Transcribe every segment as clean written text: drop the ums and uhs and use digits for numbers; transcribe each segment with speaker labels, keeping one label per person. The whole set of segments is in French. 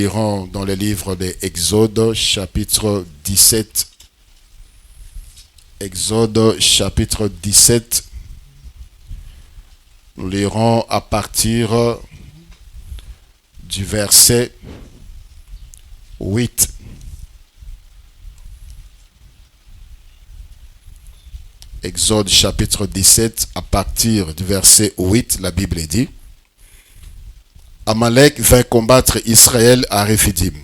Speaker 1: lirons dans le livre d'Exode, chapitre 17. Exode, chapitre 17. Nous lirons à partir du verset 8. Exode, chapitre 17, à partir du verset 8, la Bible dit: Amalek vint combattre Israël à Réphidim.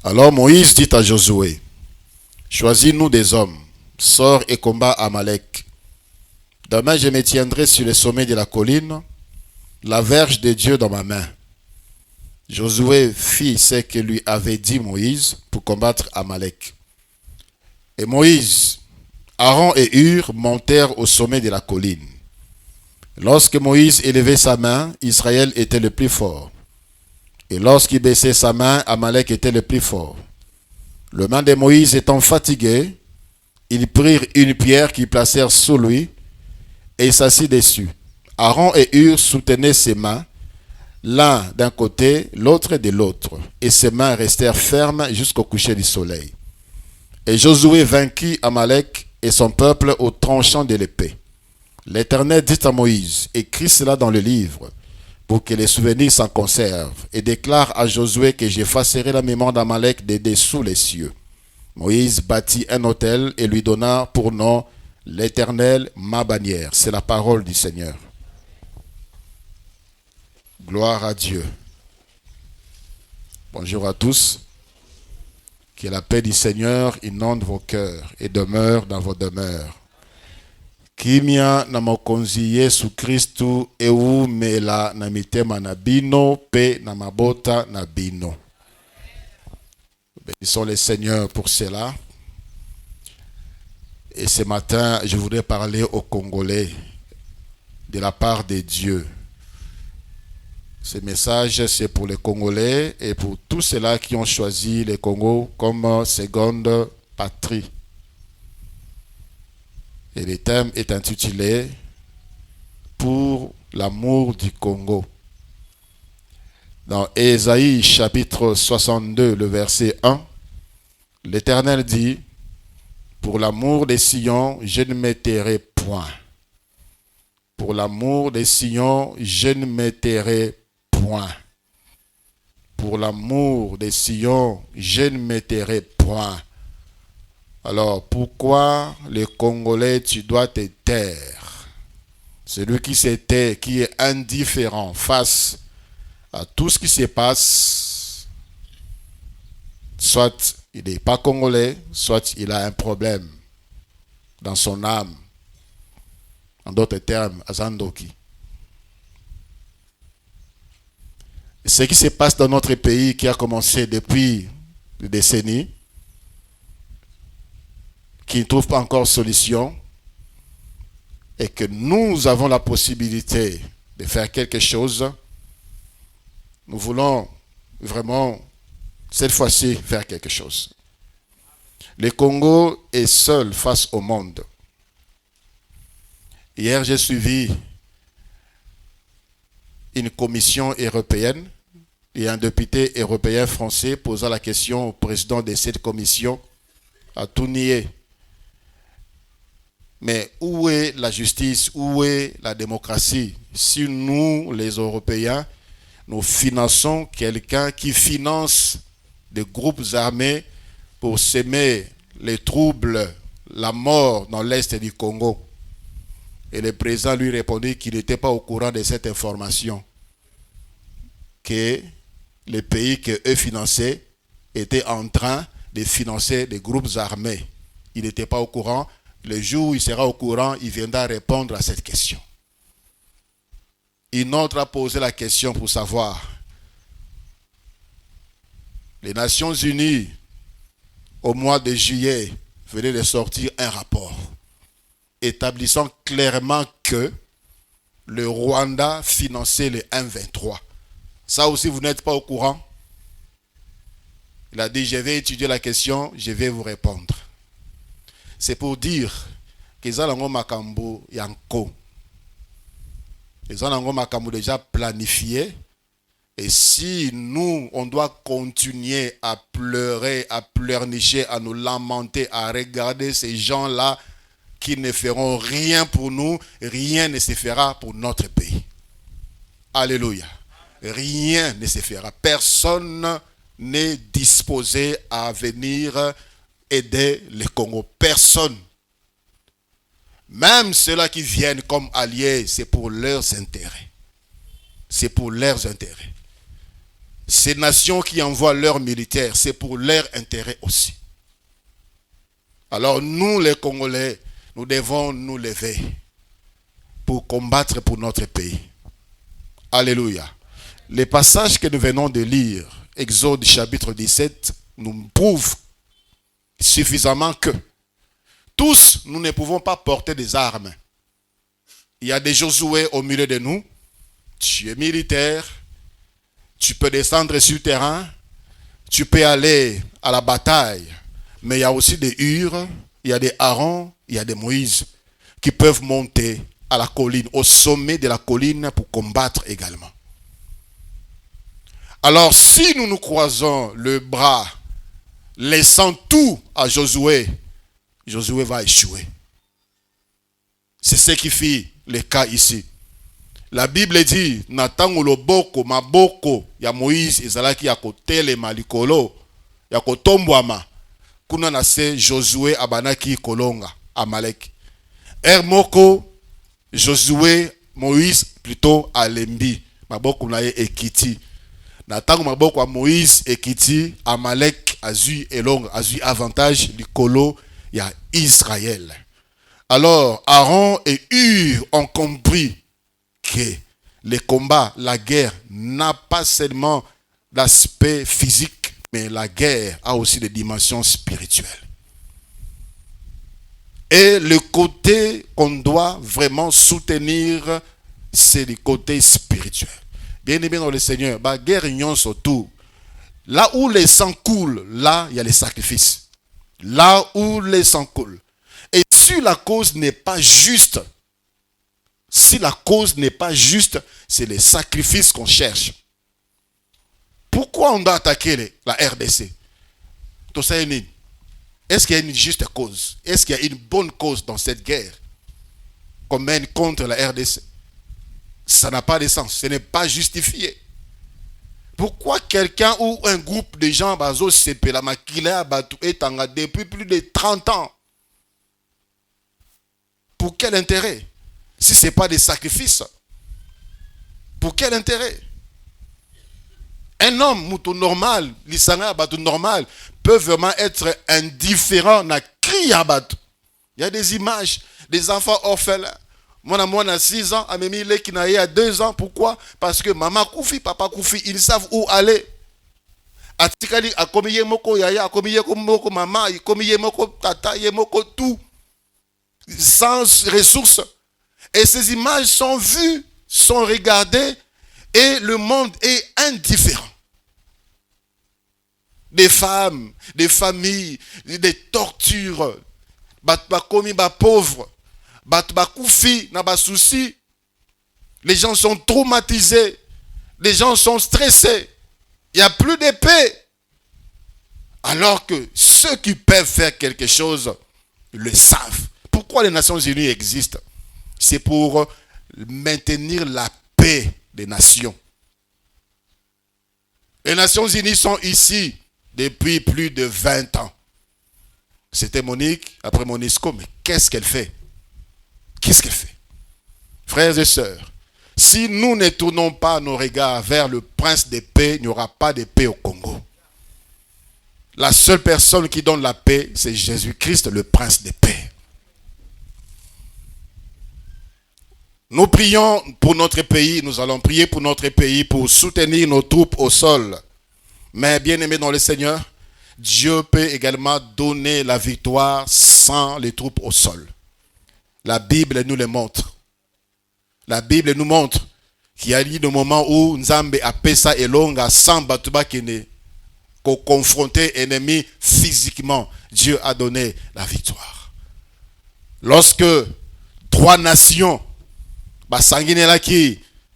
Speaker 1: Alors Moïse dit à Josué: Choisis-nous des hommes, sors et combat Amalek. Demain je me tiendrai sur le sommet de la colline, la verge de Dieu dans ma main. Josué fit ce que lui avait dit Moïse pour combattre Amalek. Et Moïse, Aaron et Hur montèrent au sommet de la colline. Lorsque Moïse élevait sa main, Israël était le plus fort. Et lorsqu'il baissait sa main, Amalek était le plus fort. Le main de Moïse étant fatigué, ils prirent une pierre qu'ils placèrent sous lui et il s'assit dessus. Aaron et Hur soutenaient ses mains, l'un d'un côté, l'autre de l'autre, et ses mains restèrent fermes jusqu'au coucher du soleil. Et Josué vainquit Amalek et son peuple au tranchant de l'épée. L'Éternel dit à Moïse: écris cela dans le livre, pour que les souvenirs s'en conservent, et déclare à Josué que j'effacerai la mémoire d'Amalek de dessous les cieux. Moïse bâtit un autel et lui donna pour nom l'Éternel, ma bannière. C'est la parole du Seigneur. Gloire à Dieu. Bonjour à tous. Que la paix du Seigneur inonde vos cœurs et demeure dans vos demeures. Kimia na mokonzi Yesu Kristu eumela na mitema na bino pe na mabota na bino. Bénissons le Seigneur pour cela. Et ce matin, je voudrais parler aux Congolais de la part de Dieu. Ce message, c'est pour les Congolais et pour tous ceux-là qui ont choisi le Congo comme seconde patrie. Et le thème est intitulé « Pour l'amour du Congo ». Dans Ésaïe chapitre 62, le verset 1, l'Éternel dit: « Pour l'amour des Sion, je ne me tairai point. Pour l'amour des Sion, je ne me tairai point. Pour l'amour des Sion, je ne me tairai point. » Alors, pourquoi les Congolais, tu dois te taire? Celui qui se tait, qui est indifférent face à tout ce qui se passe, soit il n'est pas Congolais, soit il a un problème dans son âme. En d'autres termes, Azandoki. Ce qui se passe dans notre pays, qui a commencé depuis des décennies, qui ne trouve pas encore solution, et que nous avons la possibilité de faire quelque chose, nous voulons vraiment, cette fois-ci, faire quelque chose. Le Congo est seul face au monde. Hier, j'ai suivi une commission européenne et un député européen français posant la question au président de cette commission à tout nier. Mais où est la justice, où est la démocratie si nous, les Européens, nous finançons quelqu'un qui finance des groupes armés pour semer les troubles, la mort dans l'est du Congo? Et le président lui répondit qu'il n'était pas au courant de cette information, que les pays qu'eux finançaient étaient en train de financer des groupes armés. Il n'était pas au courant. Le jour où il sera au courant, il viendra répondre à cette question. Une autre a posé la question pour savoir. Les Nations Unies, au mois de juillet, venaient de sortir un rapport établissant clairement que le Rwanda finançait le M23. Ça aussi, vous n'êtes pas au courant? Il a dit: je vais étudier la question, je vais vous répondre. C'est pour dire que Zalango Makambo Yanko, les Zalango Makambo déjà planifié, Et si nous, on doit continuer à pleurer, à pleurnicher, à nous lamenter, à regarder ces gens-là qui ne feront rien pour nous, rien ne se fera pour notre pays. Alléluia. Rien ne se fera. Personne n'est disposé à venir aider le Congo. Personne. Même ceux-là qui viennent comme alliés, c'est pour leurs intérêts. C'est pour leurs intérêts. Ces nations qui envoient leurs militaires, c'est pour leurs intérêts aussi. Alors nous, les Congolais, nous devons nous lever pour combattre pour notre pays. Alléluia. Les passages que nous venons de lire, Exode chapitre 17, nous prouvent suffisamment que tous, nous ne pouvons pas porter des armes. Il y a des Josué au milieu de nous. Tu es militaire. Tu peux descendre sur le terrain. Tu peux aller à la bataille. Mais il y a aussi des Hur, il y a des Aaron, il y a des Moïse qui peuvent monter à la colline, au sommet de la colline pour combattre également. Alors si nous nous croisons le bras, laissant tout à Josué, Josué va échouer. C'est ce qui fait le cas ici. La Bible dit, natango loboko maboko ya Moïse ezalaki ya kotelema likolo ya kotombwama kuna na se Josué abanaki kolonga Amalek. Moko Josué Moïse plutôt alembi maboko na ye ekiti. Natango maboko ya Moïse ekiti Amalek azui elonga azui avantage likolo ya Israël. Alors Aaron et Hur ont compris que le combat, la guerre n'a pas seulement l'aspect physique, mais la guerre a aussi des dimensions spirituelles. Et le côté qu'on doit vraiment soutenir, c'est le côté spirituel. Bien aimé dans le Seigneur, la guerre union surtout. Là où les sang coulent, là il y a les sacrifices. Là où les sang coulent. Et si la cause n'est pas juste, si la cause n'est pas juste, c'est les sacrifices qu'on cherche. Pourquoi on doit attaquer la RDC? Est-ce qu'il y a une juste cause? Est-ce qu'il y a une bonne cause dans cette guerre qu'on mène contre la RDC? Ça n'a pas de sens, ce n'est pas justifié. Pourquoi quelqu'un ou un groupe de gens depuis plus de 30 ans? Pour quel intérêt? Si ce n'est pas des sacrifices, pour quel intérêt? Un homme mouton normal, l'isanga batou normal, peut vraiment être indifférent na cri à batou. Il y a des images des enfants orphelins. Moi a 6 ans, Amémi qui n'a eu 2 ans. Pourquoi? Parce que maman koufi, papa koufi, ils savent où aller. Atikali a komi yemoko yaya, a komi yemoko maman, a komi yemoko tata, yemoko tout. Sans ressources. Et ces images sont vues, sont regardées, et le monde est indifférent. Des femmes, des familles, des tortures, komi ba pauvres, ba koufi na ba souci. Les gens sont traumatisés, les gens sont stressés. Il n'y a plus de paix. Alors que ceux qui peuvent faire quelque chose le savent. Pourquoi les Nations Unies existent? C'est pour maintenir la paix des nations. Les Nations Unies sont ici depuis plus de 20 ans. C'était Monique, après Monisco, mais qu'est-ce qu'elle fait? Qu'est-ce qu'elle fait? Frères et sœurs, si nous ne tournons pas nos regards vers le prince de paix, il n'y aura pas de paix au Congo. La seule personne qui donne la paix, c'est Jésus-Christ, le prince de paix. Nous prions pour notre pays, nous allons prier pour notre pays, pour soutenir nos troupes au sol. Mais bien aimés dans le Seigneur, Dieu peut également donner la victoire sans les troupes au sol. La Bible nous le montre. La Bible nous montre qu'il y a eu des moments où Nzambe a pesa elonga sans batuba kene, qu'on confrontait ennemi physiquement. Dieu a donné la victoire. Lorsque 3 nations,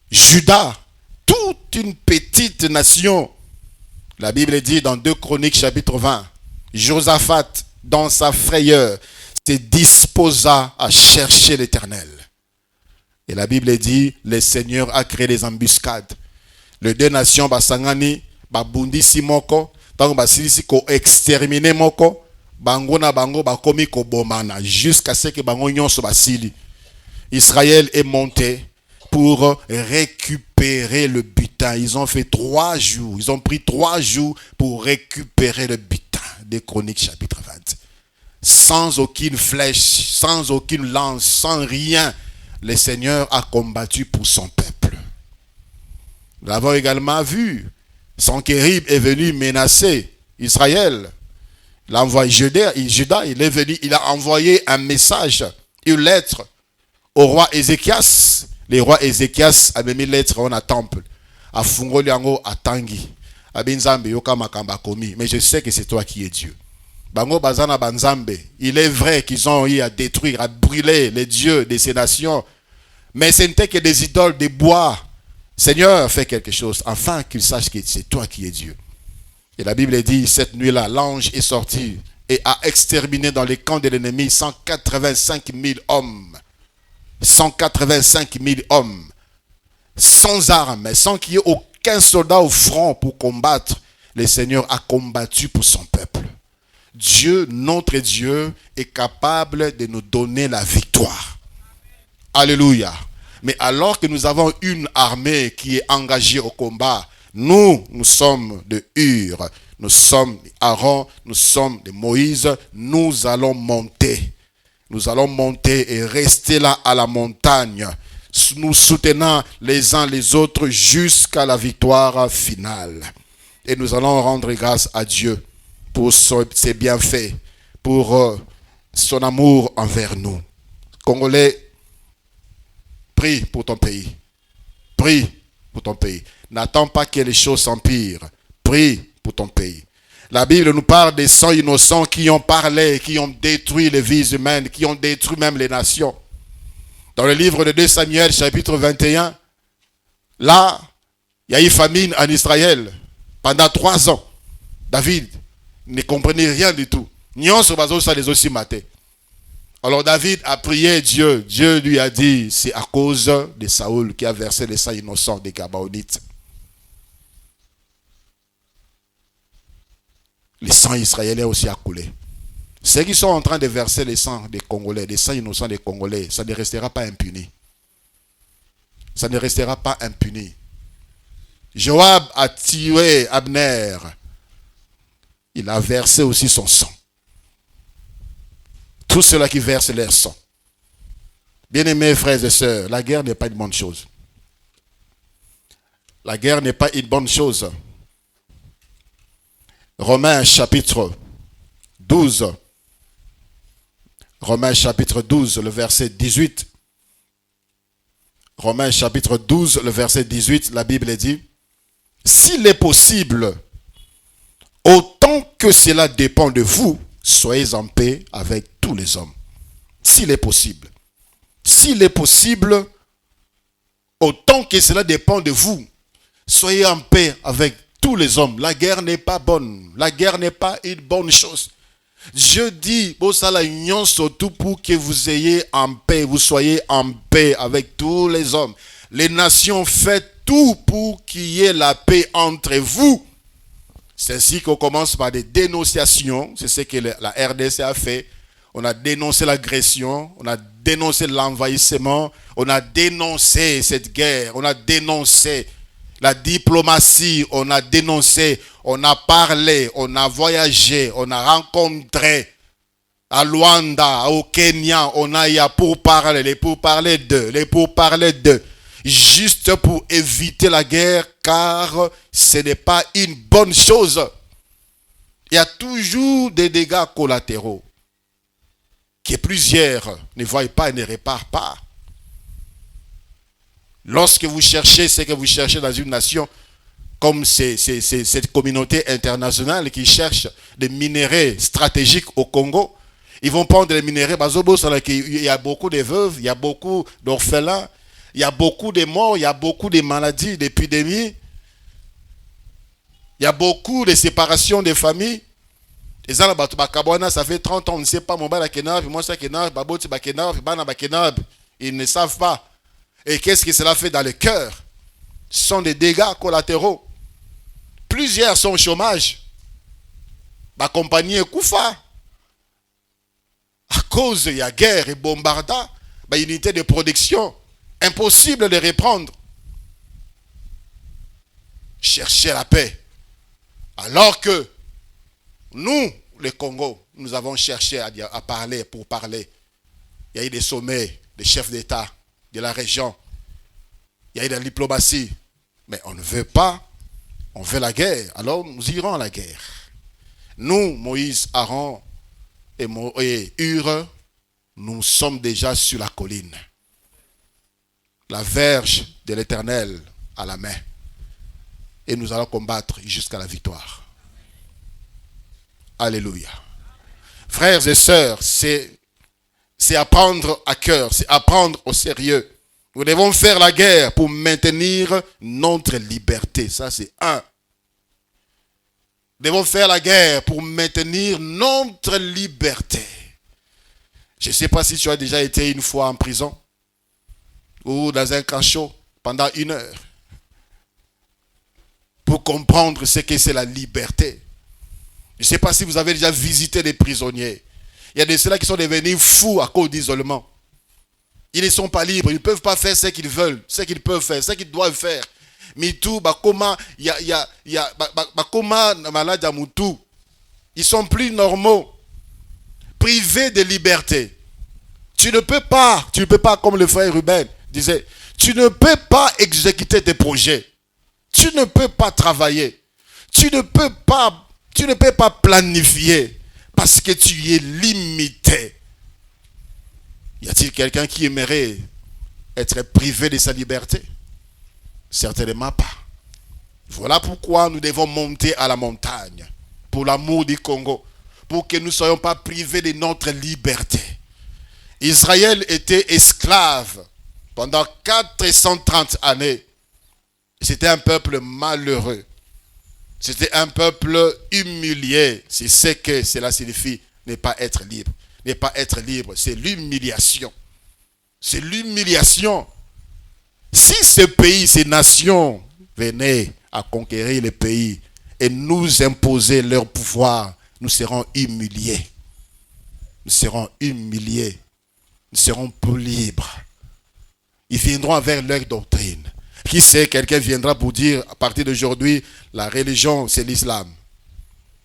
Speaker 1: Judas, toute c'est une petite nation. La Bible dit dans 2 Chroniques chapitre 20, Josaphat, dans sa frayeur, se disposa à chercher l'Éternel. Et la Bible dit, le Seigneur a créé des embuscades. Les deux nations, basangani, babundisi moko, tant basilisi ko exterminer moko, bango na bango bakomi ko bomana, jusqu'à ce que bango nyonso basili. Israël est monté pour récupérer le butin. Ils ont fait 3 jours. Ils ont pris 3 jours pour récupérer le butin. Des Chroniques chapitre 20. Sans aucune flèche, sans aucune lance, sans rien, le Seigneur a combattu pour son peuple. Nous l'avons également vu. Sanchérib est venu menacer Israël. Il a envoyé Juda, il est venu, il a envoyé un message, une lettre au roi Ézéchias. Le roi Ézéchias a mis lettre dans un temple. A fungoli yango atangi. Abinzambe yoka makamba komi. Mais je sais que c'est toi qui es Dieu. Bango bazana banzambe. Il est vrai qu'ils ont eu à détruire, à brûler les dieux de ces nations. Mais ce n'était que des idoles de bois. Seigneur, fais quelque chose afin qu'ils sachent que c'est toi qui es Dieu. Et la Bible dit, cette nuit-là, l'ange est sorti et a exterminé dans les camps de l'ennemi 185 000 hommes. 185 000 hommes, sans armes, sans qu'il y ait aucun soldat au front pour combattre. Le Seigneur a combattu pour son peuple. Dieu, notre Dieu, est capable de nous donner la victoire. Alléluia. Mais alors que nous avons une armée qui est engagée au combat, nous sommes de Hur, nous sommes Aaron, nous sommes de Moïse, nous allons monter. Nous allons monter et rester là à la montagne, nous soutenant les uns les autres jusqu'à la victoire finale. Et nous allons rendre grâce à Dieu pour ses bienfaits, pour son amour envers nous. Congolais, prie pour ton pays. Prie pour ton pays. N'attends pas que les choses s'empirent. Prie pour ton pays. La Bible nous parle des sangs innocents qui ont parlé, qui ont détruit les vies humaines, qui ont détruit même les nations. Dans le livre de 2 Samuel, chapitre 21, là, il y a eu famine en Israël pendant 3 ans. David ne comprenait rien du tout. Alors David a prié Dieu. Dieu lui a dit, c'est à cause de Saoul qui a versé les sangs innocents des Gabaonites. Les sangs israéliens aussi a coulé. Ceux qui sont en train de verser les sangs des Congolais, les sangs innocents des Congolais, ça ne restera pas impuni. Ça ne restera pas impuni. Joab a tué Abner. Il a versé aussi son sang. Tous ceux-là qui versent leur sang. Bien-aimés frères et sœurs, la guerre n'est pas une bonne chose. La guerre n'est pas une bonne chose. Romains chapitre 12. Romains chapitre 12, le verset 18. Romains chapitre 12, le verset 18, la Bible dit, s'il est possible, autant que cela dépend de vous, soyez en paix avec tous les hommes. S'il est possible. S'il est possible, autant que cela dépend de vous, soyez en paix avec tous les hommes. La guerre n'est pas bonne. La guerre n'est pas une bonne chose. Dieu dit, surtout pour que vous ayez en paix, vous soyez en paix avec tous les hommes. Les nations, faites tout pour qu'il y ait la paix entre vous. C'est ainsi qu'on commence par des dénonciations. C'est ce que la RDC a fait. On a dénoncé l'agression, on a dénoncé l'envahissement, on a dénoncé cette guerre, on a dénoncé la diplomatie, on a dénoncé, on a parlé, on a voyagé, on a rencontré à Luanda, au Kenya, on a eu pour parler, les pourparlers d'eux, juste pour éviter la guerre, car ce n'est pas une bonne chose. Il y a toujours des dégâts collatéraux que plusieurs ne voient pas et ne réparent pas. Lorsque vous cherchez ce que vous cherchez dans une nation, comme c'est cette communauté internationale qui cherche des minéraux stratégiques au Congo, ils vont prendre les minéraux. Il y a beaucoup de veuves, il y a beaucoup d'orphelins, il y a beaucoup de morts, il y a beaucoup de maladies, d'épidémies. Il y a beaucoup de séparations des familles. Et ça, ça fait 30 ans, on ne sait pas, mon bas moi ça ils ne savent pas. Et qu'est-ce que cela fait dans le cœur? Ce sont des dégâts collatéraux. Plusieurs sont au chômage. Ma compagnie est Koufa. À cause, il y a guerre et bombarda. Unité de production. Impossible de reprendre. Chercher la paix. Alors que nous, le Congo, nous avons cherché à parler pour parler. Il y a eu des sommets des chefs d'État de la région. Il y a eu de la diplomatie. Mais on ne veut pas. On veut la guerre. Alors nous irons à la guerre. Nous, Moïse, Aaron et Hur, nous sommes déjà sur la colline. La verge de l'Éternel à la main. Et nous allons combattre jusqu'à la victoire. Alléluia. Frères et sœurs, c'est à prendre à cœur, c'est à prendre au sérieux. Nous devons faire la guerre pour maintenir notre liberté. Ça, c'est un. Nous devons faire la guerre pour maintenir notre liberté. Je ne sais pas si tu as déjà été une fois en prison ou dans un cachot pendant 1 heure pour comprendre ce que c'est la liberté. Je ne sais pas si vous avez déjà visité des prisonniers. Il y a de ceux-là qui sont devenus fous à cause d'isolement. Ils ne sont pas libres, ils ne peuvent pas faire ce qu'ils veulent, ce qu'ils peuvent faire, ce qu'ils doivent faire. Mais tout, comment, malade à Moutou, ils sont plus normaux, privés de liberté. Tu ne peux pas, comme le frère Ruben disait, tu ne peux pas exécuter tes projets. Tu ne peux pas travailler. Tu ne peux pas planifier parce que tu es limité. Y a-t-il quelqu'un qui aimerait être privé de sa liberté? Certainement pas. Voilà pourquoi nous devons monter à la montagne pour l'amour du Congo, pour que nous ne soyons pas privés de notre liberté. Israël était esclave pendant 430 années. C'était un peuple malheureux. C'était un peuple humilié. C'est ce que cela signifie, ne pas être libre. Ne pas être libre, c'est l'humiliation. C'est l'humiliation. Si ce pays, ces nations venaient à conquérir le pays et nous imposer leur pouvoir, nous serons humiliés. Nous serons humiliés. Nous serons plus libres. Ils viendront avec leur doctrine. Qui sait, quelqu'un viendra pour dire, à partir d'aujourd'hui, la religion, c'est l'islam.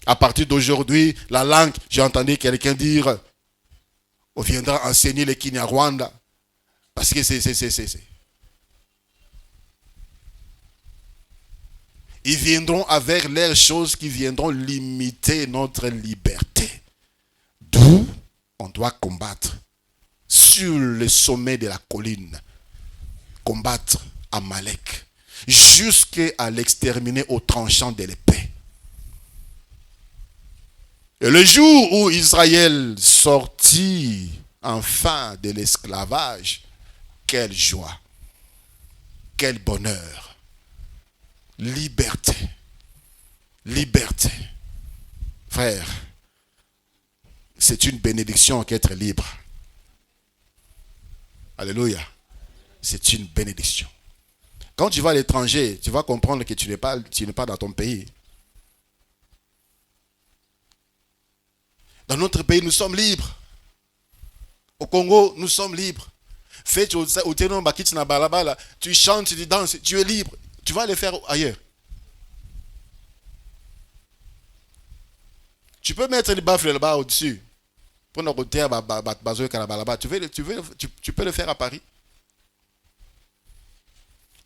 Speaker 1: À partir d'aujourd'hui, la langue, j'ai entendu quelqu'un dire, on viendra enseigner le Kinyarwanda. Parce que c'est. Ils viendront avec leurs choses qui viendront limiter notre liberté. D'où on doit combattre sur le sommet de la colline. Combattre Amalek jusqu'à l'exterminer au tranchant de l'épée. Et le jour où Israël sortit enfin de l'esclavage, quelle joie, quel bonheur, liberté, liberté. Frère, c'est une bénédiction qu'être libre. Alléluia. C'est une bénédiction. Quand tu vas à l'étranger, tu vas comprendre que tu n'es pas dans ton pays. Dans notre pays, nous sommes libres. Au Congo, nous sommes libres. Tu chantes, tu danses, tu es libre. Tu vas le faire ailleurs. Tu peux mettre les baffles là-bas au-dessus. Pour nous côté, tu peux le faire à Paris.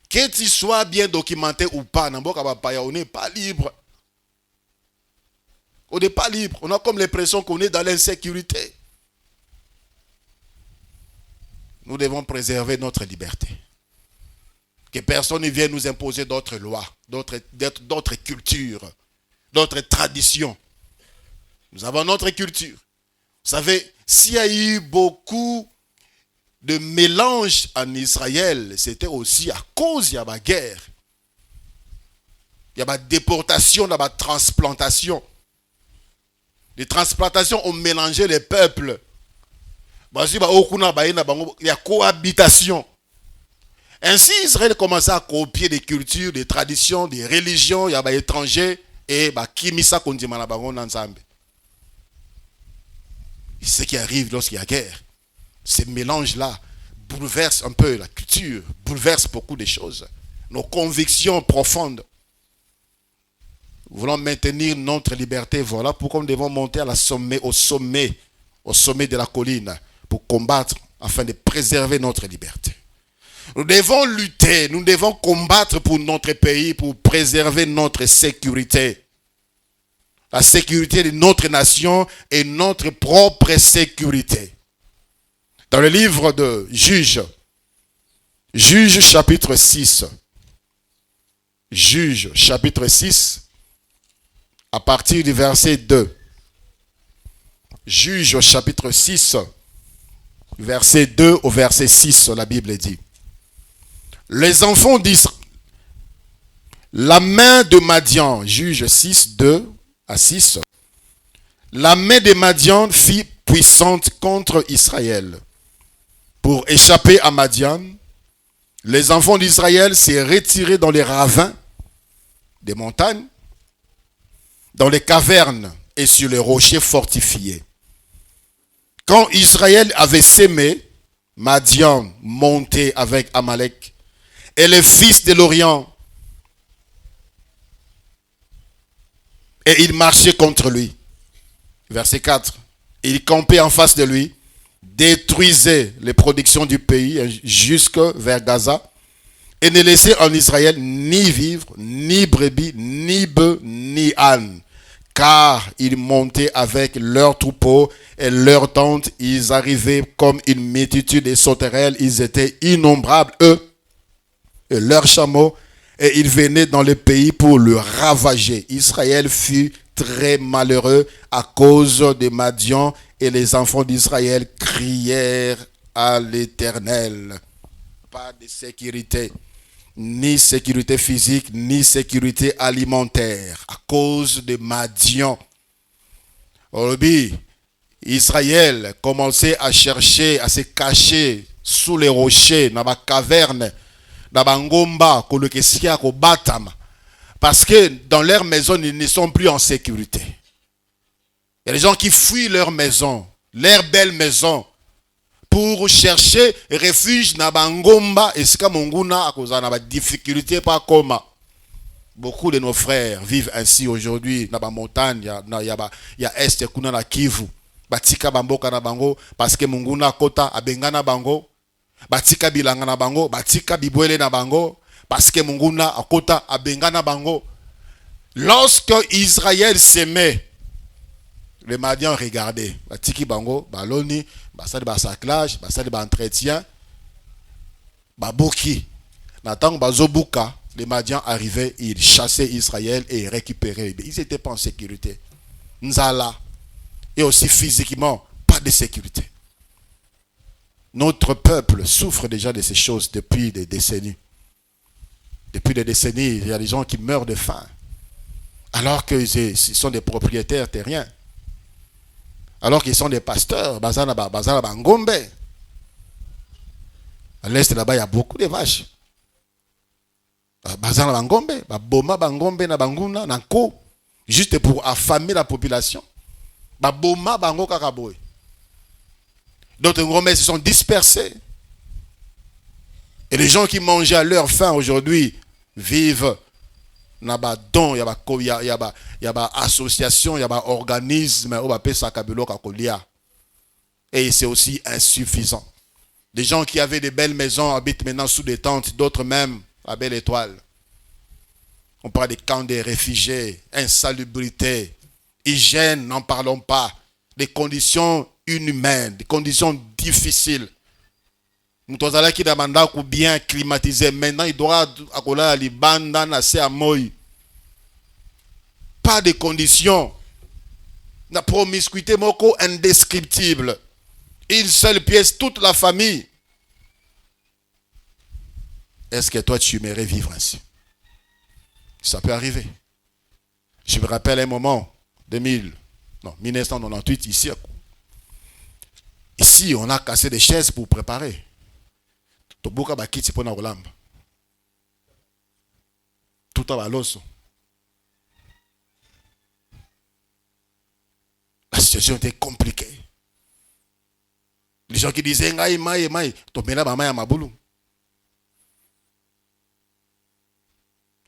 Speaker 1: Que tu sois bien documenté ou pas, on n'est pas libre. On n'est pas libre. On a comme l'impression qu'on est dans l'insécurité. Nous devons préserver notre liberté. Que personne ne vienne nous imposer d'autres lois, d'autres cultures, d'autres traditions. Nous avons notre culture. Vous savez, s'il y a eu beaucoup de mélange en Israël, c'était aussi à cause de la guerre. Il y a des déportations, il y a des transplantations. Les transplantations ont mélangé les peuples. Il y a cohabitation. Ainsi, Israël commençait à copier des cultures, des traditions, des religions. Il y a des étrangers et kimisa kondimana bango nanzambe. Ce qui arrive lorsqu'il y a guerre, ces mélanges-là bouleversent un peu la culture, bouleversent beaucoup de choses. Nos convictions profondes. Nous voulons maintenir notre liberté. Voilà pourquoi nous devons monter au sommet de la colline pour combattre afin de préserver notre liberté. Nous devons lutter, nous devons combattre pour notre pays, pour préserver notre sécurité. La sécurité de notre nation et notre propre sécurité. Dans le livre de Juges chapitre 6, Juges chapitre 6, à partir du verset 2. Juges chapitre 6, verset 2 au verset 6, la Bible dit. Les enfants d'Israël, la main de Madian, Juges 6, 2 à 6, la main de Madian fut puissante contre Israël. Pour échapper à Madian, les enfants d'Israël s'est retirés dans les ravins des montagnes, dans les cavernes et sur les rochers fortifiés. Quand Israël avait sémé, Madian montait avec Amalek et les fils de l'Orient. Et il marchait contre lui. Verset 4. Il campait en face de lui, détruisait les productions du pays jusque vers Gaza et ne laissait en Israël ni vivre, ni brebis, ni bœufs, ni ânes. Car ils montaient avec leurs troupeaux et leurs tentes. Ils arrivaient comme une multitude de sauterelles. Ils étaient innombrables, eux et leurs chameaux. Et ils venaient dans le pays pour le ravager. Israël fut très malheureux à cause de Madian. Et les enfants d'Israël crièrent à l'Éternel. Pas de sécurité. Ni sécurité physique, ni sécurité alimentaire, à cause de Madian. Aujourd'hui, Israël commençait à chercher, à se cacher sous les rochers, dans la caverne, dans la ngomba, parce que dans leur maison, ils ne sont plus en sécurité. Il y a des gens qui fuient leur maison, leur belle maison, pour chercher refuge dans Bangomba et ce Monguna à cause de la difficulté pas comment. Beaucoup de nos frères vivent ainsi aujourd'hui dans la montagne, il y a est kuna na Kivu. Batika bamboka na bango parce que Monguna kota abenga na bango. Batika bilanga na bango, batika bibwele na bango parce que Monguna akota abenga na bango. Lorsque Israël s'aimait, les Madians regardaient. Batiki bango, baloni, basali basaclage, basali entretien, baboki. Natang bazobuka, les Madians arrivaient, ils chassaient Israël et ils récupéraient. Ils n'étaient pas en sécurité. Nzala. Et aussi physiquement, pas de sécurité. Notre peuple souffre déjà de ces choses depuis des décennies. Depuis des décennies, il y a des gens qui meurent de faim. Alors qu'ils sont des propriétaires terriens. Alors qu'ils sont des pasteurs, Bazana Bangombe. À l'est là-bas, il y a beaucoup de vaches. Bazana Bangombe, Boma Bangombe na Banguna, Nanko, juste pour affamer la population. Boma Bango Kakaboy. D'autres Ngombe se sont dispersés. Et les gens qui mangeaient à leur faim aujourd'hui vivent. Il y a association, il y a organisme, et c'est aussi insuffisant. Des gens qui avaient des belles maisons habitent maintenant sous des tentes, d'autres même à Belle Étoile. On parle des camps des réfugiés, insalubrité, hygiène, n'en parlons pas, des conditions inhumaines, des conditions difficiles. Mutozala qui demanda ou bien climatisé. Maintenant, il doit accoler les bandes à Moï. Pas de conditions. La promiscuité moko indescriptible. Une seule pièce, toute la famille. Est-ce que toi tu aimerais vivre ainsi? Ça peut arriver. Je me rappelle un moment, 1998, ici, on a cassé des chaises pour préparer. Toboka bakiti pona rolamba. Tout à l'os. La situation était compliquée. Les gens qui disaient maï,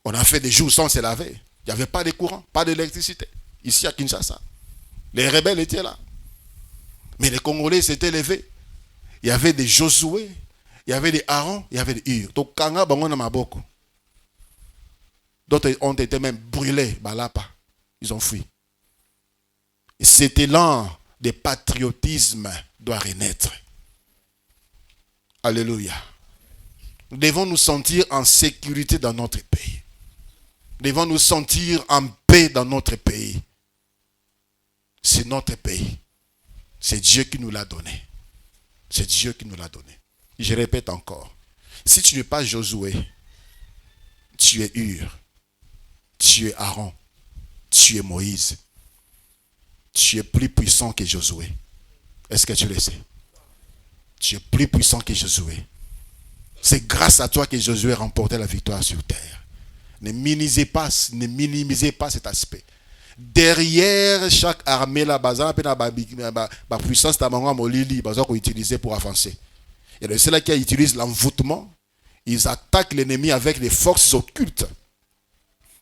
Speaker 1: on a fait des jours sans se laver. Il n'y avait pas de courant, pas d'électricité. Ici à Kinshasa. Les rebelles étaient là. Mais les Congolais s'étaient levés. Il y avait des Josué, il y avait des Aaron, il y avait des Hur. Donc, d'autres ont été même brûlés. Ils ont fui. Et cet élan de patriotisme doit renaître. Alléluia. Nous devons nous sentir en sécurité dans notre pays. Nous devons nous sentir en paix dans notre pays. C'est notre pays. C'est Dieu qui nous l'a donné. C'est Dieu qui nous l'a donné. Je répète encore. Si tu n'es pas Josué, tu es Hur, tu es Aaron, tu es Moïse. Tu es plus puissant que Josué. Est-ce que tu le sais? Tu es plus puissant que Josué. C'est grâce à toi que Josué remportait la victoire sur terre. Ne minimisez pas cet aspect. Derrière chaque armée, la puissance est utilisée pour avancer. Et c'est là qui utilise l'envoûtement. Ils attaquent l'ennemi avec les forces occultes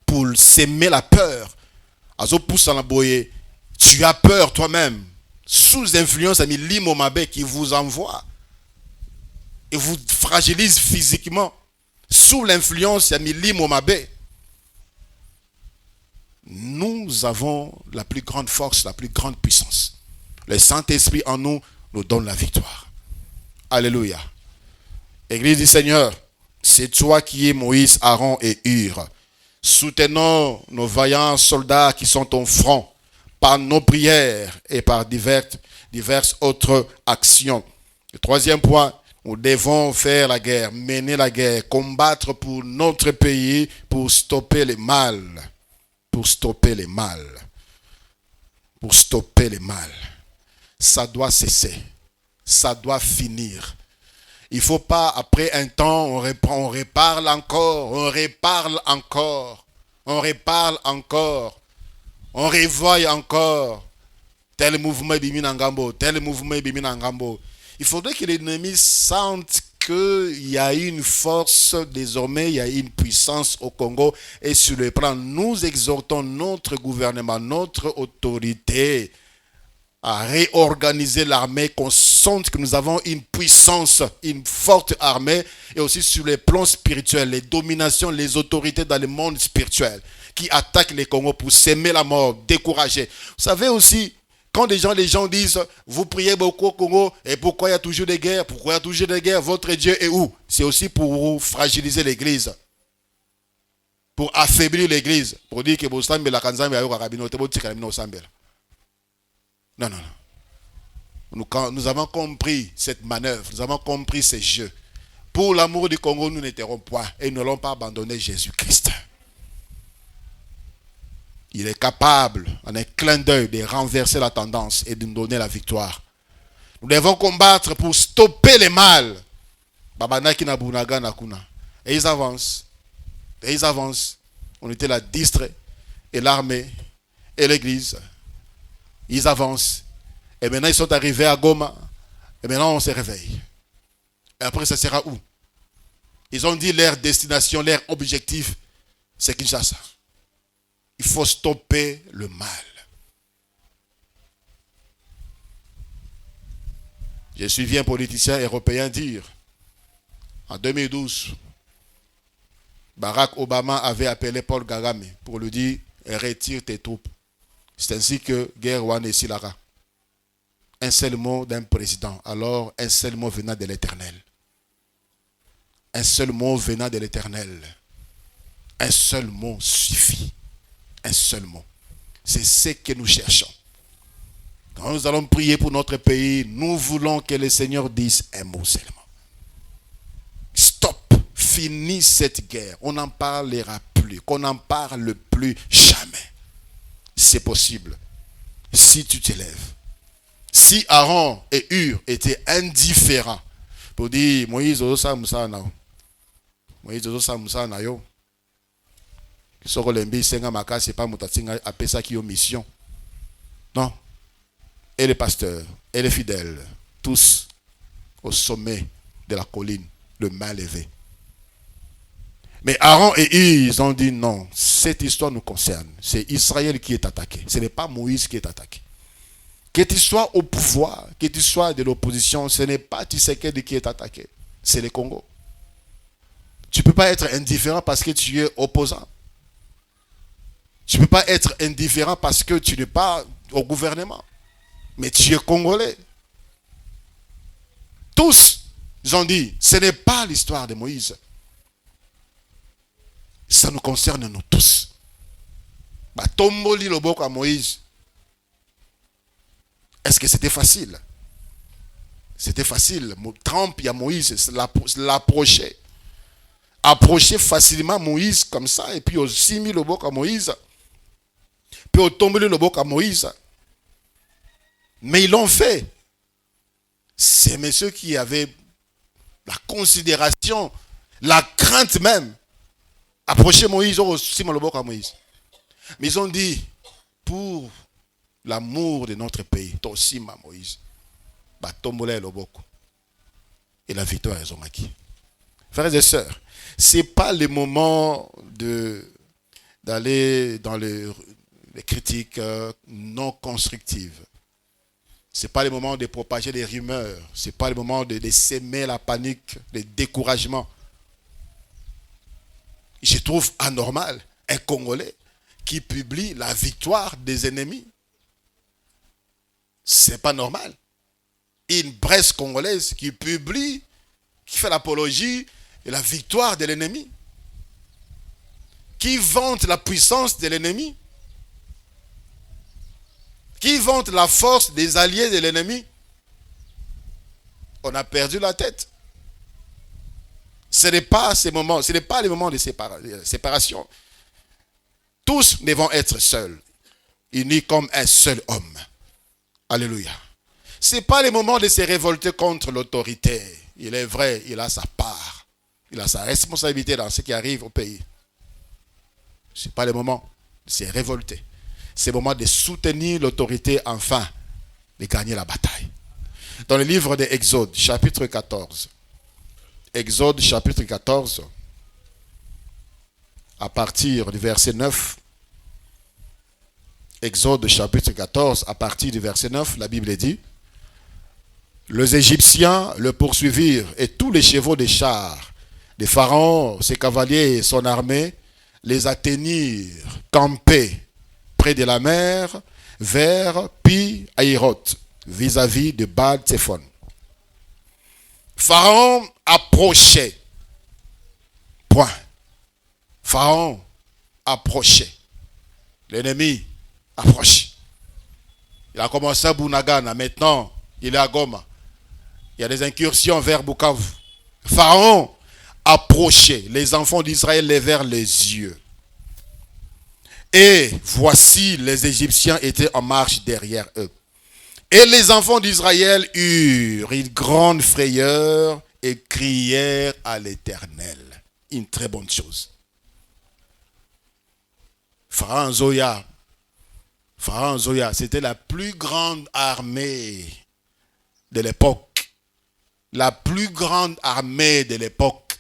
Speaker 1: pour s'aimer la peur. Tu as peur toi-même. Sous influence de Limo Mabé qui vous envoie et vous fragilise physiquement. Sous l'influence de Limo Mabé, nous avons la plus grande force, la plus grande puissance. Le Saint-Esprit en nous nous donne la victoire. Alléluia. Église du Seigneur, c'est toi qui es Moïse, Aaron et Hur. Soutenons nos vaillants soldats qui sont au front par nos prières et par diverses autres actions. Le troisième point, nous devons faire la guerre, mener la guerre, combattre pour notre pays, pour stopper le mal. Pour stopper le mal. Pour stopper le mal. Ça doit cesser. Ça doit finir. Il ne faut pas, après un temps, on reparle encore, on reparle encore, on reparle encore, on revoit encore. Tel mouvement est bimina ngambo, tel mouvement est bimina ngambo. Il faudrait que l'ennemi sente qu'il y a une force désormais, il y a une puissance au Congo. Et sur le plan, nous exhortons notre gouvernement, notre autorité à réorganiser l'armée, qu'on sente que nous avons une puissance, une forte armée, et aussi sur les plans spirituels, les dominations, les autorités dans le monde spirituel, qui attaquent les Congos pour s'aimer la mort, décourager. Vous savez aussi, quand les gens disent, vous priez beaucoup au Congo, et pourquoi il y a toujours des guerres? Pourquoi il y a toujours des guerres? Votre Dieu est où? C'est aussi pour fragiliser l'église. Pour affaiblir l'église. Pour dire que non. Nous avons compris cette manœuvre. Nous avons compris ces jeux. Pour l'amour du Congo, nous n'éterons point. Et nous n'allons pas abandonner Jésus-Christ. Il est capable, en un clin d'œil, de renverser la tendance et de nous donner la victoire. Nous devons combattre pour stopper le mal. Et ils avancent. On était là distraits. Et l'armée et l'église. Ils avancent. Et maintenant, ils sont arrivés à Goma. Et maintenant, on se réveille. Et après, ça sera où? Ils ont dit leur destination, leur objectif, c'est Kinshasa. Il faut stopper le mal. Je suis vu un politicien européen dire, en 2012, Barack Obama avait appelé Paul Kagame pour lui dire, retire tes troupes. C'est ainsi que guerre Wane et Silara. Un seul mot d'un président. Alors, un seul mot venant de l'Éternel. Un seul mot venant de l'Éternel. Un seul mot suffit. Un seul mot. C'est ce que nous cherchons. Quand nous allons prier pour notre pays, nous voulons que le Seigneur dise un mot seulement. Stop. Finis cette guerre. On n'en parlera plus. plus, qu'on n'en parle plus jamais. C'est possible. Si tu t'élèves. Si Aaron et Hur étaient indifférents, pour dire, Moïse, Moïse, c'est pas Moutatinga, appelle ça qui est mission. Non. Et les pasteurs, et les fidèles, tous au sommet de la colline, le main levée. Mais Aaron et Hur, ils ont dit non, cette histoire nous concerne. C'est Israël qui est attaqué. Ce n'est pas Moïse qui est attaqué. Que tu sois au pouvoir, que tu sois de l'opposition, ce n'est pas Tshisekedi qui est attaqué. C'est le Congo. Tu ne peux pas être indifférent parce que tu es opposant. Tu ne peux pas être indifférent parce que tu n'es pas au gouvernement. Mais tu es Congolais. Tous, ils ont dit, ce n'est pas l'histoire de Moïse. Ça nous concerne nous tous. Tomboli le boko à Moïse. Est-ce que c'était facile? C'était facile. Trump, il y a Moïse, l'approcher. Approcher facilement Moïse comme ça, et puis aussi mis le boko à Moïse. Puis au tomboli le boko à Moïse. Mais ils l'ont fait. C'est messieurs qui avaient la considération, la crainte même. Approcher Moïse, aussi le boko à Moïse. Mais ils ont dit, pour l'amour de notre pays, toi aussi, ma Moïse, tombolé le boko. Et la victoire est acquis. Frères et sœurs, ce n'est pas le moment d'aller dans les critiques non constructives. Ce n'est pas le moment de propager des rumeurs. Ce n'est pas le moment de s'aimer la panique, le découragement. Je trouve anormal un Congolais qui publie la victoire des ennemis. Ce n'est pas normal. Une presse congolaise qui publie, qui fait l'apologie de la victoire de l'ennemi, qui vante la puissance de l'ennemi, qui vante la force des alliés de l'ennemi. On a perdu la tête. Ce n'est pas ces moments, ce n'est pas les moments de séparation. Tous devons être seuls, unis comme un seul homme. Alléluia. Ce n'est pas le moment de se révolter contre l'autorité. Il est vrai, il a sa part. Il a sa responsabilité dans ce qui arrive au pays. Ce n'est pas le moment de se révolter. C'est le moment de soutenir l'autorité afin de gagner la bataille. Dans le livre de Exode, chapitre 14. Exode, chapitre 14, à partir du verset 9. Exode, chapitre 14, à partir du verset 9, la Bible dit: les Égyptiens le poursuivirent et tous les chevaux des chars de Pharaon, ses cavaliers et son armée les atteignirent campés près de la mer vers Pi-Hahiroth, vis-à-vis de Baal-Tsephon. Pharaon approchait. Point. Pharaon approchait. L'ennemi approche. Il a commencé à Bunagana, maintenant il est à Goma. Il y a des incursions vers Bukavu. Pharaon approchait. Les enfants d'Israël levèrent les yeux. Et voici, les Égyptiens étaient en marche derrière eux. Et les enfants d'Israël eurent une grande frayeur et crièrent à l'Éternel. Une très bonne chose. Pharaon Zoya, c'était la plus grande armée de l'époque. La plus grande armée de l'époque.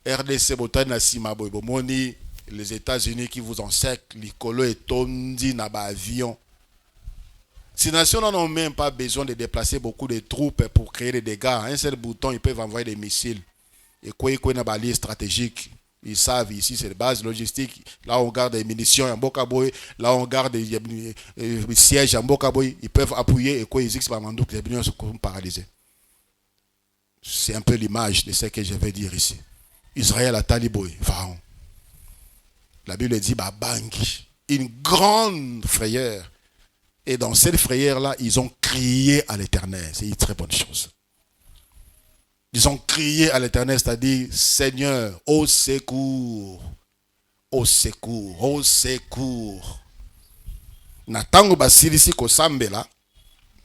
Speaker 1: RDC Botana Simaboy Bomoni, les États-Unis qui vous enseignent, l'Icolo et Tondi Naba avion. Ces nations n'ont même pas besoin de déplacer beaucoup de troupes pour créer des dégâts. Un seul bouton, ils peuvent envoyer des missiles. Et quoi, il y a des liens stratégiques. Ils savent ici, c'est les bases logistiques. Là, on garde des munitions en Bokaboy. Là, on garde des sièges en Bokaboy. Ils peuvent appuyer et quoi, ils disent que les millions sont paralysés. C'est un peu l'image de ce que je vais dire ici. Israël a Taliboy, Pharaon. La Bible dit, une grande frayeur. Et dans cette frayeur-là, ils ont crié à l'Éternel. C'est une très bonne chose. Ils ont crié à l'Éternel, c'est-à-dire, Seigneur, au secours. Au secours, au secours. Natango basilisi kosambela,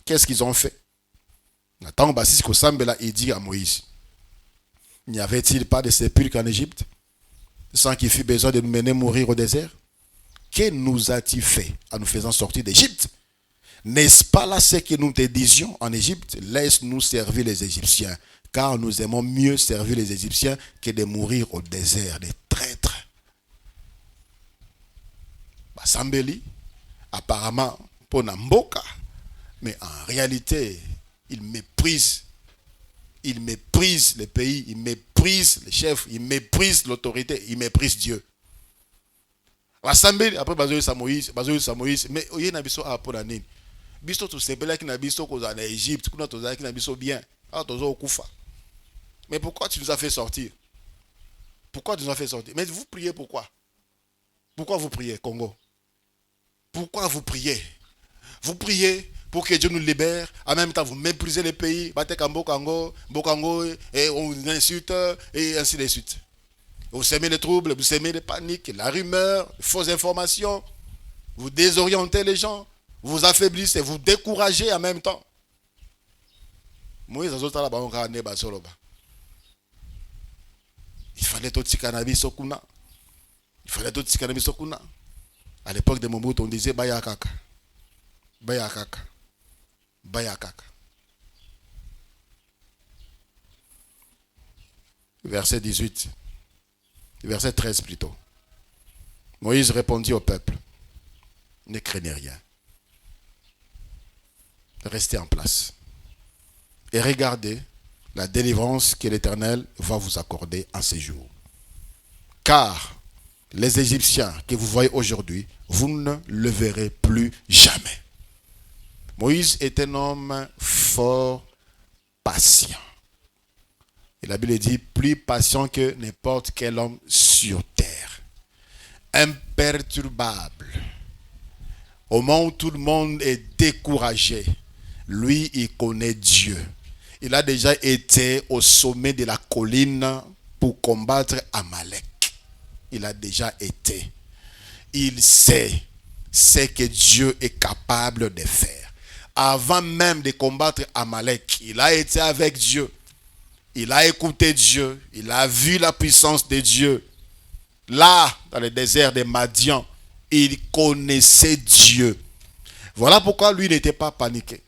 Speaker 1: qu'est-ce qu'ils ont fait? Natango basilisi kosambela, il dit à Moïse, n'y avait-il pas de sépulcre en Égypte, sans qu'il fût besoin de nous mener mourir au désert? Que nous a-t-il fait en nous faisant sortir d'Égypte? N'est-ce pas là ce que nous te disions en Égypte? Laisse-nous servir les Égyptiens, car nous aimons mieux servir les Égyptiens que de mourir au désert, des traîtres. Basambeli, apparemment, pour Namboka, mais en réalité, il méprise le pays, il méprise les chefs, il méprise l'autorité, il méprise Dieu. Basambeli, après, Moïse, mais il y a un peu pour l'année. Biso tout simplement qui n'a biso qu'aux en Égypte, qu'on a tous qui n'a biso bien, alors tous au Koufa. Mais pourquoi tu nous as fait sortir? Pourquoi tu nous as fait sortir? Mais vous priez pourquoi? Pourquoi vous priez, Congo? Pourquoi vous priez? Vous priez pour que Dieu nous libère. En même temps, vous méprisez les pays. Bokango, et on insulte, et ainsi de suite. Vous semez les troubles, vous semez les paniques, la rumeur, les fausses informations. Vous désorientez les gens. Vous affaiblissez, vous découragez en même temps. Moïse il fallait tout ce cannabis au kuna. Il fallait tout ce cannabis au kuna. À l'époque de Mobutu, on disait Bayakaka. Bayakaka. Bayakaka. Verset 18. Verset 13 plutôt. Moïse répondit au peuple, ne craignez rien. Restez en place. Et regardez la délivrance que l'Éternel va vous accorder en ces jours. Car les Égyptiens que vous voyez aujourd'hui, vous ne le verrez plus jamais. Moïse est un homme fort patient. Et la Bible dit plus patient que n'importe quel homme sur terre. Imperturbable. Au moment où tout le monde est découragé, lui, il connaît Dieu. Il a déjà été au sommet de la colline pour combattre Amalek. Il a déjà été. Il sait ce que Dieu est capable de faire. Avant même de combattre Amalek, il a été avec Dieu. Il a écouté Dieu. Il a vu la puissance de Dieu. Là, dans le désert de Madian, il connaissait Dieu. Voilà pourquoi lui n'était pas paniqué.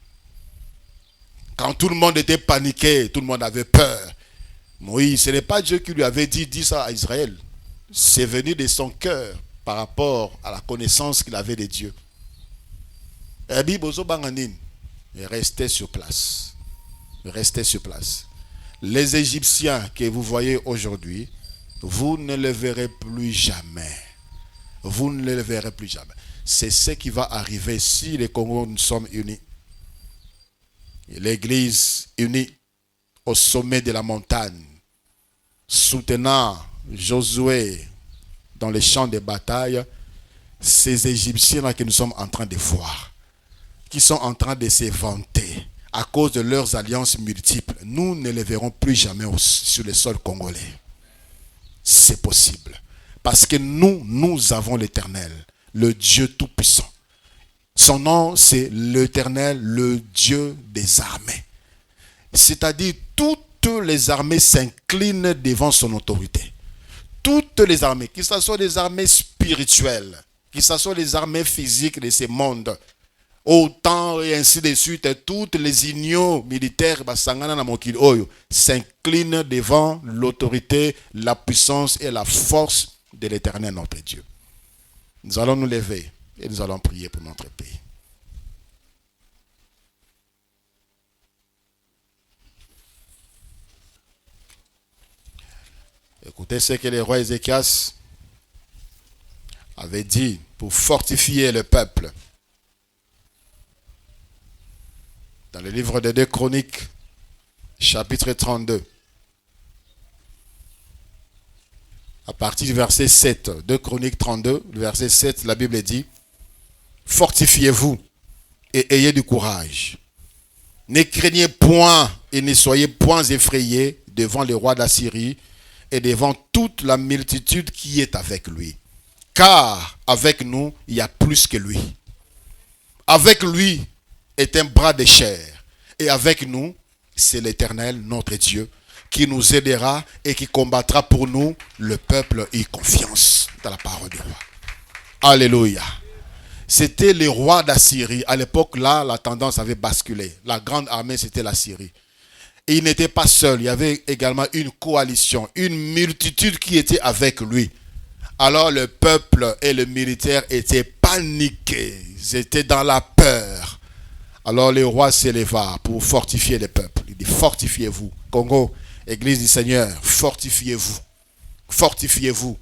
Speaker 1: Quand tout le monde était paniqué, tout le monde avait peur. Moïse, ce n'est pas Dieu qui lui avait dit ça à Israël. C'est venu de son cœur par rapport à la connaissance qu'il avait de Dieu. Et restez sur place. Restez sur place. Les Égyptiens que vous voyez aujourd'hui, vous ne les verrez plus jamais. Vous ne les verrez plus jamais. C'est ce qui va arriver si les Congos nous sommes unis. L'église unie au sommet de la montagne, soutenant Josué dans les champs de bataille, ces Égyptiens-là que nous sommes en train de voir, qui sont en train de se vanter à cause de leurs alliances multiples, nous ne les verrons plus jamais sur le sol congolais. C'est possible. Parce que nous avons l'Éternel, le Dieu Tout-Puissant. Son nom, c'est l'Éternel, le Dieu des armées. C'est-à-dire, toutes les armées s'inclinent devant son autorité. Toutes les armées, que ce soit les armées spirituelles, que ce soit les armées physiques de ce monde, autant et ainsi de suite, toutes les unions militaires s'inclinent devant l'autorité, la puissance et la force de l'Éternel, notre Dieu. Nous allons nous lever et nous allons prier pour notre pays. Écoutez ce que le roi Ézéchias avait dit pour fortifier le peuple. Dans le livre des 2 Chroniques, chapitre 32, à partir du verset 7, 2 Chroniques 32, le verset 7, la Bible dit « Fortifiez-vous et ayez du courage. Ne craignez point et ne soyez point effrayés devant le roi d'Assyrie et devant toute la multitude qui est avec lui. car avec nous, il y a plus que lui. Avec lui est un bras de chair. Et avec nous, c'est l'Éternel, notre Dieu, qui nous aidera et qui combattra pour nous. Le peuple y confiance dans la parole du roi. Alléluia. C'était les rois d'Assyrie. À l'époque, là, la tendance avait basculé. La grande armée, c'était la Syrie. Et il n'était pas seul. Il y avait également une coalition, une multitude qui était avec lui. Alors le peuple et le militaire étaient paniqués. Ils étaient dans la peur. Alors le roi s'éleva pour fortifier le peuple. Il dit, fortifiez-vous. Congo, Église du Seigneur, fortifiez-vous. Fortifiez-vous.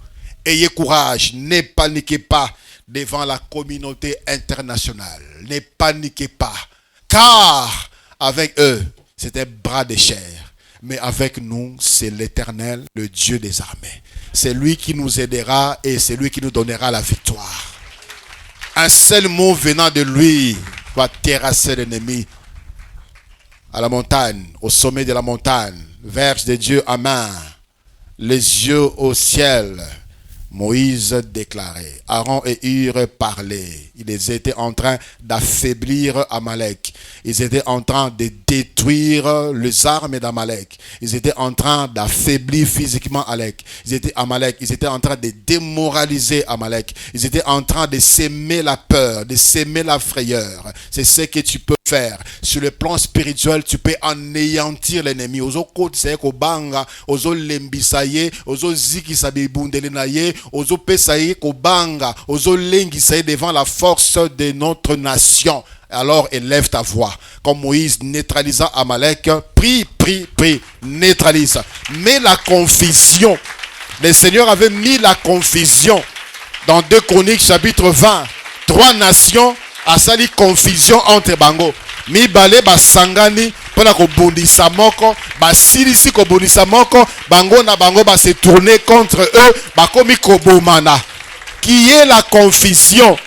Speaker 1: Ayez courage. Ne paniquez pas devant la communauté internationale. Ne paniquez pas. Car avec eux, c'est un bras de chair. Mais avec nous, c'est l'Éternel, le Dieu des armées. C'est lui qui nous aidera et c'est lui qui nous donnera la victoire. Un seul mot venant de lui va terrasser l'ennemi à la montagne, au sommet de la montagne. Verge de Dieu à main, les yeux au ciel. Moïse déclarait, Aaron et Hur parlaient. Ils étaient en train d'affaiblir Amalek. Ils étaient en train de détruire les armes d'Amalek. Ils étaient en train d'affaiblir physiquement Amalek. Ils étaient en train de démoraliser Amalek. Ils étaient en train de s'aimer la peur, de s'aimer la frayeur. C'est ce que tu peux faire. Sur le plan spirituel, tu peux anéantir l'ennemi. Ozo kotse ko banga, ozo lembisaye, ozo zikisabe bundelenaye, ozo pesaye ko banga, ozo lengisaye devant la force de notre nation. Alors élève ta voix. Comme Moïse neutralisa Amalek, prie, neutralise. Mets la confusion. Le Seigneur avait mis la confusion. Dans 2 Chroniques chapitre 20, 3 nations a sali confusion entre bango. Mibale basangani pona ko bondisa moko, basilisi ko bondisa moko, bango na bango ba se tourner contre eux, bakomi ko bomana. Qui est la confusion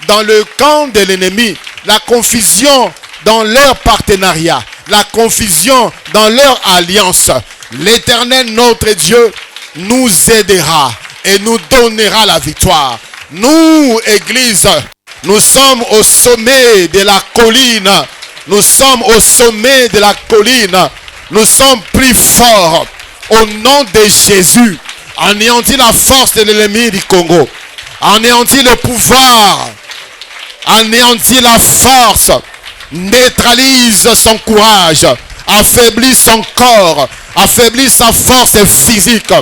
Speaker 1: dans le camp de l'ennemi, la confusion dans leur partenariat, la confusion dans leur alliance. L'Éternel notre Dieu nous aidera et nous donnera la victoire. Nous, Église, nous sommes au sommet de la colline. Nous sommes au sommet de la colline. Nous sommes plus forts. Au nom de Jésus, anéantis la force de l'ennemi du Congo. Anéantis le pouvoir. Anéantis la force. Neutralise son courage. Affaiblis son corps. Affaiblis sa force physique.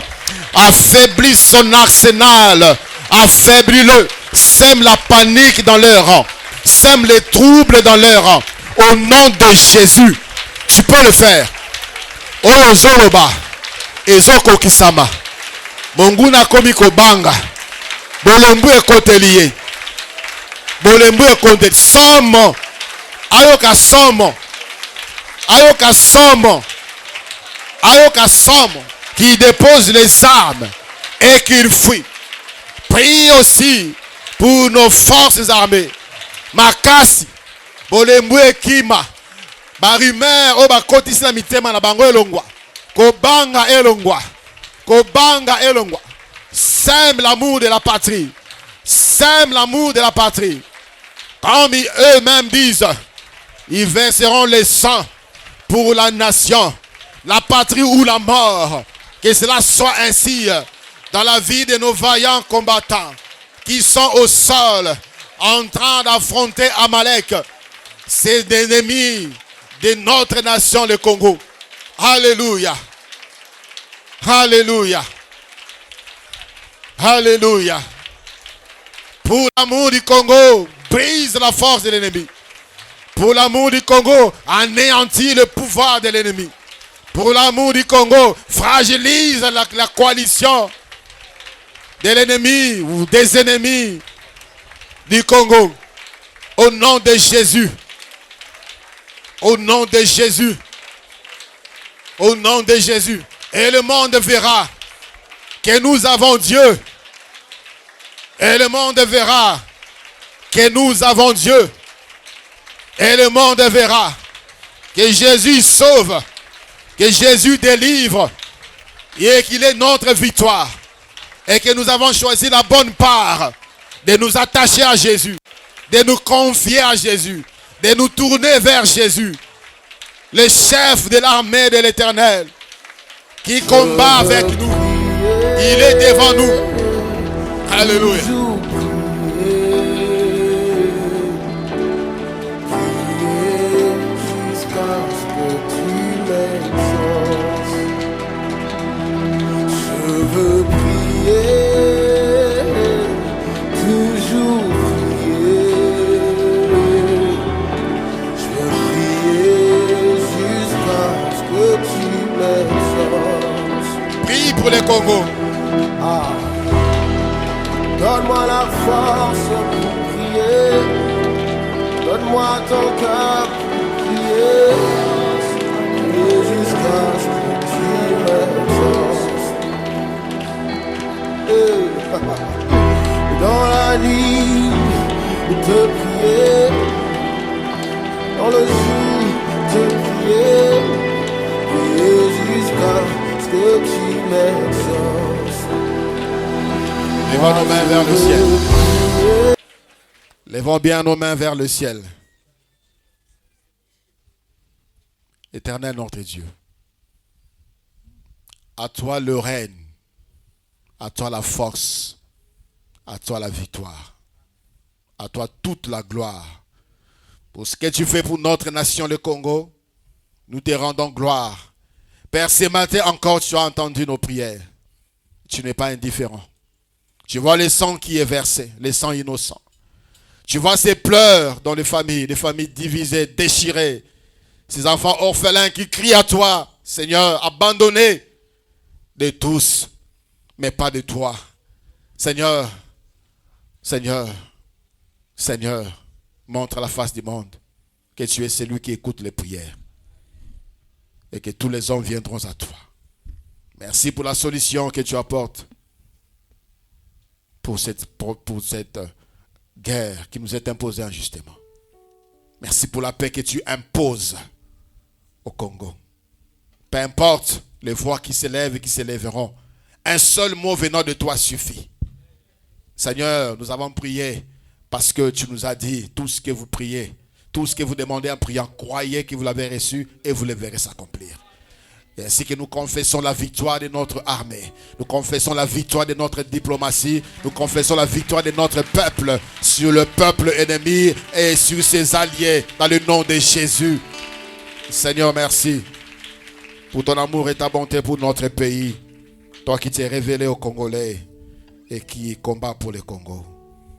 Speaker 1: Affaiblis son arsenal. Affaiblis-le. Sème la panique dans leur rang. Sème les troubles dans leur rang. Au nom de Jésus, tu peux le faire. Oh Zoloba, Ezoko Kisama, Monguna Komiko Banga, Bolembu e Kotelier, Bolembu e Konte, Somo, Ayoka Somo, Ayoka Somo, Ayoka Somo, qui dépose les armes et qu'il fuit. Prie aussi pour nos forces armées. Makasi, Bolembu Ekima, Barimer, Obakotisi na mitema na bango elongwa. Kobanga elongwa. Kobanga elongwa. Sème l'amour de la patrie. Sème l'amour de la patrie. Comme eux-mêmes disent, ils verseront le sang pour la nation, la patrie ou la mort. Que cela soit ainsi dans la vie de nos vaillants combattants qui sont au sol en train d'affronter Amalek. C'est l'ennemi de notre nation, le Congo. Alléluia. Alléluia. Alléluia. Pour l'amour du Congo, brise la force de l'ennemi. Pour l'amour du Congo, anéantit le pouvoir de l'ennemi. Pour l'amour du Congo, fragilise la coalition de l'ennemi ou des ennemis du Congo. Au nom de Jésus. Au nom de Jésus. Au nom de Jésus. Et le monde verra que nous avons Dieu. Et le monde verra que nous avons Dieu. Et le monde verra que Jésus sauve, que Jésus délivre et qu'il est notre victoire. Et que nous avons choisi la bonne part de nous attacher à Jésus, de nous confier à Jésus, de nous tourner vers Jésus, le chef de l'armée de l'Éternel, qui combat avec nous. Il est devant nous. Alléluia.
Speaker 2: Je veux prier, toujours prier. Je veux prier jusqu'à ce que tu m'exauces.
Speaker 1: Prie pour le Congo.
Speaker 2: Ah. Donne-moi la force pour prier. Donne-moi ton cœur pour prier. Prier jusqu'à ce que tu m'exauces. Dans la nuit, te prier. Dans le jour, te prier. Prier jusqu'à ce que tu m'exauces.
Speaker 1: Levons nos mains vers le ciel. Levons bien nos mains vers le ciel. Éternel notre Dieu, à toi le règne, à toi la force, à toi la victoire, à toi toute la gloire. Pour ce que tu fais pour notre nation, le Congo, nous te rendons gloire. Père, ce matin encore, tu as entendu nos prières. Tu n'es pas indifférent. Tu vois le sang qui est versé, le sang innocent. Tu vois ces pleurs dans les familles divisées, déchirées. Ces enfants orphelins qui crient à toi, Seigneur, abandonnés de tous, mais pas de toi. Seigneur, Seigneur, Seigneur, montre à la face du monde que tu es celui qui écoute les prières et que tous les hommes viendront à toi. Merci pour la solution que tu apportes pour cette guerre qui nous est imposée injustement. Merci pour la paix que tu imposes au Congo. Peu importe les voix qui s'élèvent et qui s'élèveront, un seul mot venant de toi suffit. Seigneur, nous avons prié parce que tu nous as dit tout ce que vous priez, tout ce que vous demandez en priant, croyez que vous l'avez reçu et vous le verrez s'accomplir. Et ainsi que nous confessons la victoire de notre armée, nous confessons la victoire de notre diplomatie, nous confessons la victoire de notre peuple sur le peuple ennemi et sur ses alliés dans le nom de Jésus. Seigneur, merci pour ton amour et ta bonté pour notre pays. Toi qui t'es révélé aux Congolais et qui combat pour le Congo.